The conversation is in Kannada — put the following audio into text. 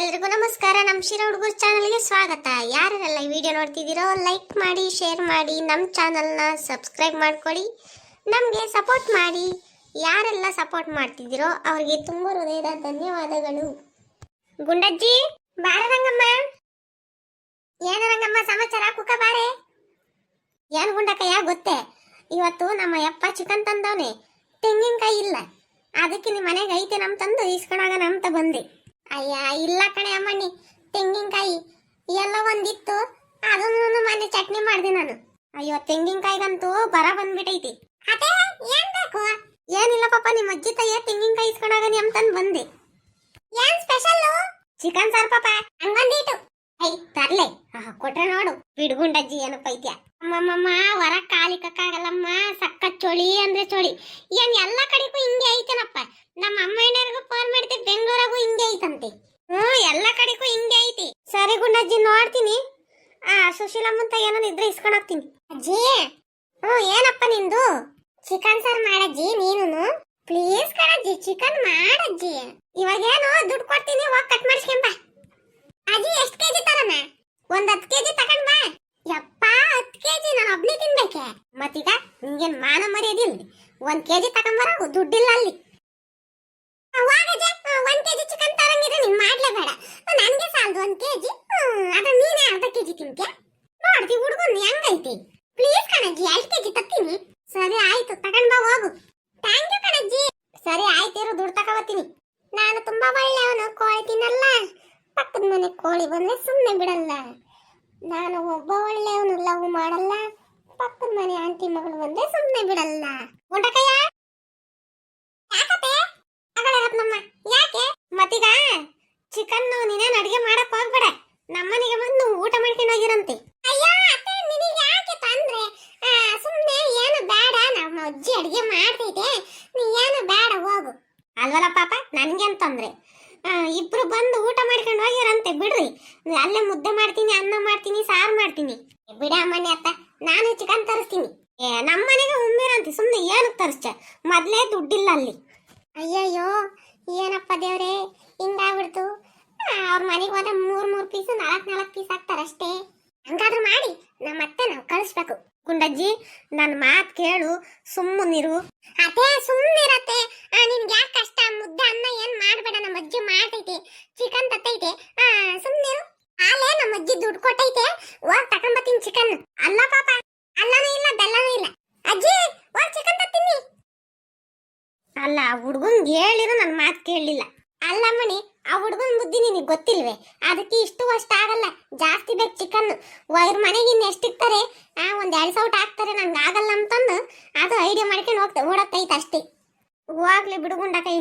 ಎಲ್ರಿಗೂ ನಮಸ್ಕಾರ. ನಮ್ಮ ಶಿರಾ ಹುಡುಗರ ಚಾನಲ್ಗೆ ಸ್ವಾಗತ. ಯಾರೆಲ್ಲ ಈ ವಿಡಿಯೋ ನೋಡ್ತಿದ್ದೀರೋ ಲೈಕ್ ಮಾಡಿ, ಶೇರ್ ಮಾಡಿ, ನಮ್ಮ ಚಾನಲ್ನ ಸಬ್ಸ್ಕ್ರೈಬ್ ಮಾಡ್ಕೊಳ್ಳಿ, ನಮಗೆ ಸಪೋರ್ಟ್ ಮಾಡಿ. ಯಾರೆಲ್ಲ ಸಪೋರ್ಟ್ ಮಾಡ್ತಿದ್ದೀರೋ ಅವ್ರಿಗೆ ತುಂಬ ಹೃದಯದ ಧನ್ಯವಾದಗಳು. ಗುಂಡಜ್ಜಿ ಬಾರ ರಂಗಮ್ಮ. ಏನು ರಂಗಮ್ಮ ಸಮಾಚಾರ? ಕುಕ್ಕ ಬಾರೆ. ಏನು ಗುಂಡಕ್ಕಯ್ಯ ಗೊತ್ತೇ, ಇವತ್ತು ನಮ್ಮ ಯಪ್ಪ ಚಿಕನ್ ತಂದವನೆ, ತೆಂಗಿನಕಾಯಿ ಇಲ್ಲ, ಅದಕ್ಕೆ ನಿಮ್ಮ ಮನೆಗೆ ಐತೆ ನಮ್ಮ ತಂದು ಇಸ್ಕೊಂಡಾಗ ನಮ್ತ ಬಂದೆ. ಅಯ್ಯ ಇಲ್ಲ ಕಣೆ ಅಮ್ಮಣ್ಣಿ, ತೆಂಗಿನಕಾಯಿ ಎಲ್ಲ ಒಂದಿತ್ತು, ಅದನ್ನು ಮನೆ ಚಟ್ನಿ ಮಾಡಿದೆ ನಾನು. ಅಯ್ಯೋ ತೆಂಗಿನಕಾಯಿಗಂತೂ ಬರ ಬಂದ್ಬಿಟ್ಟೈತಿ. ಅದೇ ಏನ್ ಬೇಕು? ಏನಿಲ್ಲ ಪಾಪ, ನಿಮ್ಮ ಅಜ್ಜಿ ತಾಯಿಯ ತೆಂಗಿನಕಾಯಿ ಇಸ್ಕೊಂಡಾಗ ನಿಮ್ ತಂದು ಬಂದೆ. ಏನ್ ಸ್ಪೆಷಲ್? ಚಿಕನ್ ಸಾರ್ ಪಾಪ. ಹಂಗಂದಿಟ್ಟು ಐ ತರ್ಲೆ ಕೊಟ್ರೆ ನೋಡು. ಬಿಡ್ಗುಂಡಜ್ಜಿ ಏನಪ್ಪ ಐತ್ಯಾ? ಅಮ್ಮಮ್ಮ ಹೊರ ಕಾಲಿಕ್ಕಾಗಲ್ಲಮ್ಮ, ಸಕ್ಕ ಚೊಳಿ ಅಂದ್ರೆ ಚೊಳಿ. ಏನ್ ಎಲ್ಲ ಕಡೆಗೂ ಹಿಂಗೆ ಐತೇನಪ್ಪ. ನಮ್ಮ ಅಮ್ಮಣ್ಣರಿಗೂ ಫೋನ್ ಮಾಡಿದ್ದೆ, ಬೆಂಗಳೂರಾಗೂ ಹಿಂಗೆ ಐತಂತೆ. ಎಲ್ಲ ಕಡೆಗೂ ಹಿಂಗೆ ಐತಿ. ಸರಿ ಗುಂಡಜ್ಜಿ ನೋಡ್ತೀನಿ. ಸುಶೀಲಮ್ಮಂತ ಏನೋ ಇದ್ರೆ ಇಸ್ಕೊಂಡು ಹೋಗ್ತೀನಿ. ಅಜ್ಜಿ ಏನಪ್ಪ ನಿಂದು? ಚಿಕನ್ ಸಾರ್ ಮಾಡಜ್ಜಿ ನೀನು. ಪ್ಲೀಸ್ ಕಣಜ್ಜಿ ಚಿಕನ್ ಮಾಡಜ್ಜಿ. ಇವಾಗೇನು ದುಡ್ಡು ಕೊಡ್ತೀನಿ, ಹೋಗಿ ಕಟ್ ಮಾಡಿಸ್ಕೊಂಬ. ಅಜ್ಜಿ ಎಷ್ಟು ಕೆಜಿ ತರನ? ಒಂದ್ 10 ಕೆಜಿ ತಗೊಂಡ್ ಬಾ. ಯಪ್ಪ 10 ಕೆಜಿ ನಾನು ಒಬ್ನೇ ತಿನ್ಬೇಕೆ? ಮತ್ತೀಗ ನಿಂಗೇನ್ ಮಾನ ಮರ್ಯಾದಿಲ್ಲ? 1 ಕೆಜಿ ತಗೊಂಬರ ದುಡ್ಡಿಲ್ಲ ಅಲ್ಲಿ. 1 ಕೆಜಿ ಚಿಕನ್ ತರಂಗಿದ್ರೆ ನೀನ್ ಮಾಡ್ಲೇಬೇಡ, ನನ್ಗೆ ಸಾಲದು 1 ಕೆಜಿ. ಅದ್ರ ನೀನೇ ಅರ್ಧ ಕೆಜಿ ತಿನ್ಕೆ ನೋಡ್ತಿ. ಹುಡುಗನ್ ಹೆಂಗೈತಿ? ಪ್ಲೀಸ್ ಕಣಜ್ಜಿ 2 ಕೆಜಿ ತತ್ತೀನಿ. ಸರಿ ಆಯ್ತು, ತಗೊಂಡ್ ಬಾ ಹೋಗು. ಥ್ಯಾಂಕ್ ಯು ಕಣಜ್ಜಿ. ಸರಿ ಆಯ್ತಿರು, ದುಡ್ಡು ತಗೋತೀನಿ. ನಾನು ತುಂಬಾ ಒಳ್ಳೆಯವನು, ಕೋಳಿ ತಿನ್ನಲ್ಲ. ಪಕ್ಕದ ಮನೆ ಕೋಳಿ ಬಂದ್ರೆ ಸುಮ್ಮನೆ ಬಿಡಲ್ಲ. ನಾನು ಒಬ್ಬ ಒಳ್ಳೆಯವನು, ಲವ್ ಮಾಡಲ್ಲ. ಪಕ್ಕದ ಮನೆ ಆಂಟಿ ಮಗಳು ಬಂದ್ರೆ ಸುಮ್ಮನೆ ಬಿಡಲ್ಲ. ಗುಂಡಕಯ್ಯ ಯಾಕತ್ತೆ ಅಗಳರತ್ನಮ್ಮ ಯಾಕೆ? ಮತ್ತೀಗ ಚಿಕನ್ ನೀನೇನು ಅಡಿಗೆ ಮಾಡಕ್ ಹೋಗ್ಬೇಡ, ನಮ್ಮನೆಗೆ ಬಂದು ಊಟ ಮಾಡ್ಕೊಂಡು ಹೋಗಿರಂತೆ. ಅಯ್ಯ ಅತ್ತೆ ನಿನಗೆ ಯಾಕೆ ತಂದ್ರೆ? ಸುಮ್ಮನೆ ಏನು ಬೇಡ, ನಮ್ಮ ಅಜ್ಜಿ ಅಡಿಗೆ ಮಾಡ್ತೈತೆ, ನೀ ಏನು ಬೇಡ ಹೋಗು. ಅಲ್ವಲ್ಲ ಪಾಪ, ನನ್ಗೇನ್ ತೊಂದ್ರೆ? ಇಬ್ರು ಬಂದು ಊಟ ಮಾಡ್ಕೊಂಡು ಹೋಗಿರಂತೆ, ಬಿಡ್ರಿ. ಅಲ್ಲೇ ಮುದ್ದೆ ಮಾಡ್ತೀನಿ, ಅನ್ನ ಮಾಡ್ತೀನಿ, ಸಾರು ಮಾಡ್ತೀನಿ. ಬಿಡ ಅಮ್ಮನೆ ಅತ್ತ, ನಾನು ಚಿಕನ್ ತರಿಸ್ತೀನಿ. ನಮ್ಮನೆಗೆ ಉಮ್ಮಿರಂತೆ, ಸುಮ್ಮನೆ ಏನಕ್ಕೆ ತರಿಸ್ತ? ಮೊದಲೇ ದುಡ್ಡಿಲ್ಲ ಅಲ್ಲಿ. ಅಯ್ಯಯ್ಯೋ ಏನಪ್ಪ ದೇವ್ರೆ, ಹಿಂಗಾಗ್ಬಿಡ್ತು. ಅವ್ರ ಮನೆಗೆ ಹೋದ್ರೆ 3 ಪೀಸು 4 ಪೀಸ್ ಹಾಕ್ತಾರಷ್ಟೇ. ಹಂಗಾದ್ರೂ ಮಾಡಿ ನಮ್ಮ ಅತ್ತೆ ನಾವು ಕಳಿಸ್ಬೇಕು. ಗುಂಡಜ್ಜಿ ನನ್ನ ಮಾತು ಕೇಳು, ಸುಮ್ಮನಿರು. ಅದೇ ಸುಮ್ಮನಿರತ್ತೆ. ನಿನ್ಗೆ ಯಾಕೆ ಕಷ್ಟ? ಮುದ್ದೆ ಅನ್ನ ಏನ್ ಮಾಡ್ಬೇಡ, ನಮ್ಮ ಅಜ್ಜಿ ಮಾಡ್ತೈತೆ, ಚಿಕನ್ ತತ್ತೈತೆ. ಸುಮ್ಮನಿರು. ಆಲೇ ನಮ್ಮ ಅಜ್ಜಿ ದುಡ್ಡು ಕೊಟ್ಟೈತೆ, ಹೋಗಿ ತಗೊಂಬತ್ತೀನಿ ಚಿಕನ್. ಅಲ್ಲ ಪಾಪ, ಅಲ್ಲನೂ ಇಲ್ಲ ಬೆಲ್ಲನೂ ಇಲ್ಲ. ಅಜ್ಜಿ ಹೋಗಿ ಚಿಕನ್ ತತ್ತೀನಿ. ಅಲ್ಲ ಹುಡುಗಂಗೆ ಹೇಳಿರು, ನನ್ನ ಮಾತು ಕೇಳಲಿಲ್ಲ. ಅಲ್ಲ ಮಣಿ, ಆ ಹುಡುಗನ ಬುದ್ಧಿ ನಿನಗೆ ಗೊತ್ತಿಲ್ವೇ? ಅದಕ್ಕೆ ಇಷ್ಟು ಅಷ್ಟ ಆಗಲ್ಲ, ಜಾಸ್ತಿ ಬೇಕು ಚಿಕನ್. ಇವ್ರ ಮನೆಗೆ ಇನ್ನು ಎಷ್ಟಿರ್ತಾರೆ? ಒಂದು 2 ಸೌಟ್ ಹಾಕ್ತಾರೆ, ನಂಗೆ ಆಗಲ್ಲ ಅಂತಂದು ಅದು ಐಡಿಯಾ ಮಾಡ್ಕೊಂಡು ಓಡತ್ತೈತೆ ಅಷ್ಟೇ. ಹೋಗ್ಲಿ ಬಿಡುಗುಂಡ ಕೈ.